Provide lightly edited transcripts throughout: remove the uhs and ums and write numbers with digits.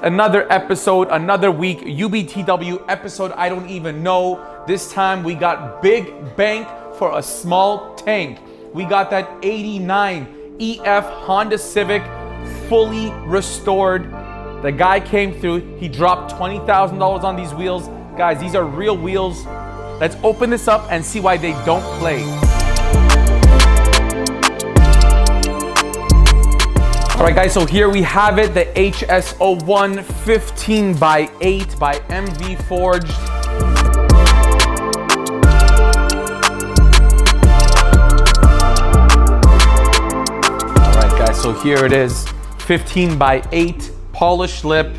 Another episode, another week, UBTW episode I don't even know. This time we got big bank for a small tank. We got that 89 EF Honda Civic, fully restored. The guy came through, he dropped $20,000 on these wheels. Guys, these are real wheels. Let's open this up and see why they don't play. All right, guys, so here we have it, the HS01 15x8 by MV Forged. All right, guys, so here it is, 15x8, polished lip,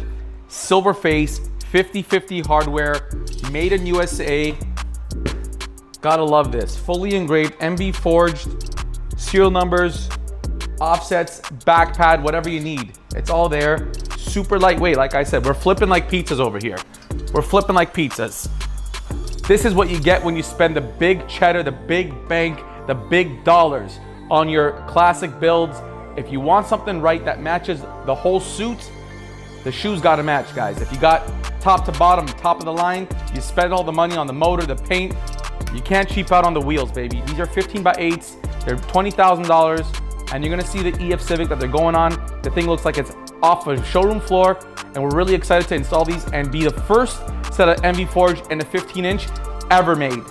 silver face, 50/50 hardware, made in USA. Gotta love this, fully engraved, MV Forged, serial numbers, offsets, back pad, whatever you need. It's all there. Super lightweight, like I said. We're flipping like pizzas over here. We're flipping like pizzas. This is what you get when you spend the big cheddar, the big bank, the big dollars on your classic builds. If you want something right that matches the whole suit, the shoes gotta match, guys. If you got top to bottom, top of the line, you spend all the money on the motor, the paint, you can't cheap out on the wheels, baby. These are 15x8s. They're $20,000. And you're gonna see the EF Civic that they're going on. The thing looks like it's off a showroom floor, and we're really excited to install these and be the first set of MV Forged and a 15-inch ever made.